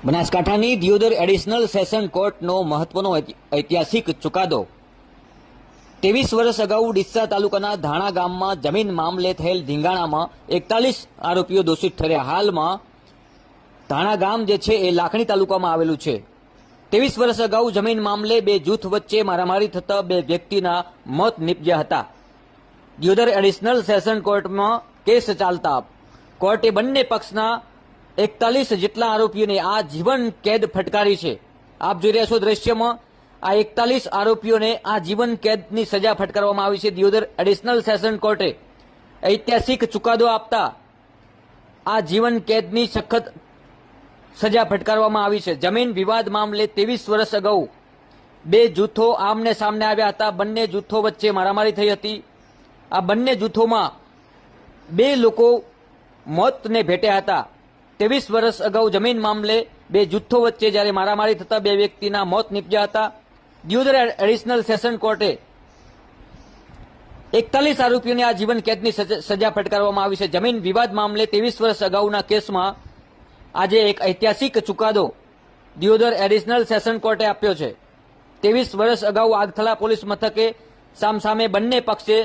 બનાસકાંઠાની Deodar additional session કોર્ટનો મહત્વનો ઐતિહાસિક ચુકાદો 23 વર્ષ અગાઉ ડીસા તાલુકાના ધાણા ગામમાં જમીન મામલે થયેલ ધીંગાણામાં 41 આરોપીઓ દોષિત ઠર્યા। હાલમાં ધાણા ગામ જે છે એ લાખણી તાલુકામાં આવેલું છે। 23 વર્ષ અગાઉ જમીન મામલે બે જૂથ વચ્ચે મારામારી થતા બે વ્યક્તિના મોત નીપજ્યા હતા। દિયોદર એડિશનલ સેશન કોર્ટમાં કેસ ચાલતા કોર્ટે બંને પક્ષના 41 જેટલા આરોપીઓને આ જીવન કેદ ફટકારી છે। આપ જોઈ રહ્યા છો દ્રશ્યમાં આ 41 આરોપીઓને આ જીવન કેદની સજા ફટકારવામાં આવી છે। દિયોદર એડિશનલ સેશન કોર્ટે ઐતિહાસિક ચુકાદો આપતા આ જીવન કેદની સખત સજા ફટકારવામાં આવી છે। જમીન વિવાદ મામલે 23 વર્ષ અગાઉ બે જૂથો આમને સામને આવ્યા હતા। બંને જૂથો વચ્ચે મારામારી થઈ હતી। આ બંને જૂથોમાં બે લોકો મોતને ભેટ્યા હતા। 23 વર્ષ અગાઉ જમીન મામલે બે જૂથો વચ્ચે જ્યારે મારામારી થતા બે વ્યક્તિના મોત નીપજ્યા હતા। દિયોદર એડિશનલ સેશન કોર્ટે 41 આરોપીઓને આ જીવન કેદની સજા ફટકારવામાં આવી છે। જમીન વિવાદ મામલે 23 વર્ષ અગાઉના કેસમાં આજે એક ઐતિહાસિક ચુકાદો દિયોદર એડિશનલ સેશન કોર્ટે આપ્યો છે। 23 વર્ષ અગાઉ આગથલા પોલીસ મથકે સામસામે બંને પક્ષે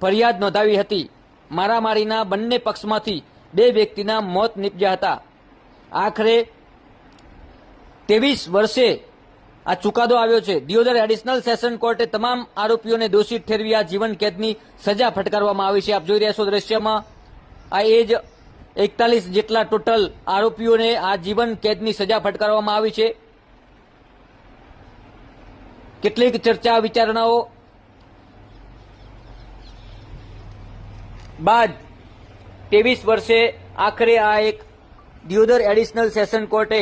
ફરિયાદ નોંધાવી હતી। મારામારીના બંને પક્ષમાંથી બે વ્યક્તિના મોત નીપજ્યા હતા। આખરે 23 વર્ષે આ ચુકાદો આવ્યો છે। દિયોદર એડિશનલ સેશન કોર્ટે તમામ આરોપીઓને દોષિત ઠેરવી આ જીવન કેદની સજા ફટકારવામાં આવી છે। આપ જોઈ રહ્યા છો દ્રશ્યમાં આ એ જ 41 જેટલા ટોટલ આરોપીઓને આ જીવન કેદની સજા ફટકારવામાં આવી છે। કેટલીક ચર્ચા વિચારણાઓ બાદ 23 વર્ષે આખરે આ એક દિયોદર એડિશનલ સેશન કોર્ટે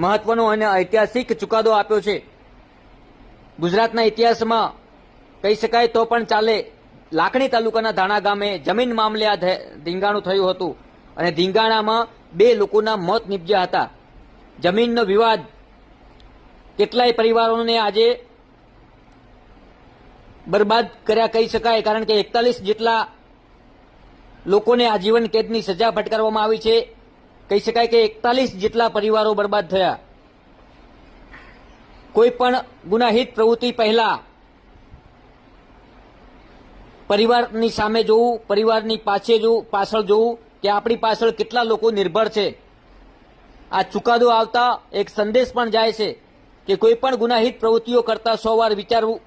મહત્વનો અને ઐતિહાસિક ચુકાદો આપ્યો છે। ગુજરાતના ઇતિહાસમાં કહી શકાય તો પણ ચાલે। લાખણી તાલુકાના ધાણા ગામે જમીન મામલે આ ધીંગાણું થયું હતું અને ધીંગાણામાં બે લોકોના મોત નીપજ્યા હતા। જમીનનો વિવાદ કેટલાય પરિવારોને આજે બરબાદ કર્યા કહી શકાય, કારણ કે 41 જેટલા લોકોને આજીવન કેદની સજા ફટકારવામાં આવી છે। કહી શકાય કે 41 જેટલા પરિવારો બરબાદ થયા। કોઈ પણ ગુનાહિત પ્રવૃત્તિ પહેલા પરિવારની સામે જોવું, પરિવારની પાછળ જોવું કે આપણી પાછળ કેટલા લોકો નિર્ભર છે। આ ચુકાદો આવતા એક સંદેશ પણ જાય છે કે કોઈ પણ ગુનાહિત પ્રવૃત્તિઓ કરતા 100 વાર વિચારવું,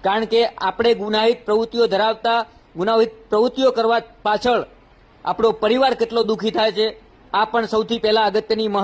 કારણ કે આપણે ગુનાહિત પ્રવૃત્તિઓ ધરાવતા ગુનાહિત પ્રવૃત્તિઓ કરવા પાછળ આપણો પરિવાર કેટલો દુઃખી થાય છે, આ પણ સૌથી પહેલા અગત્યની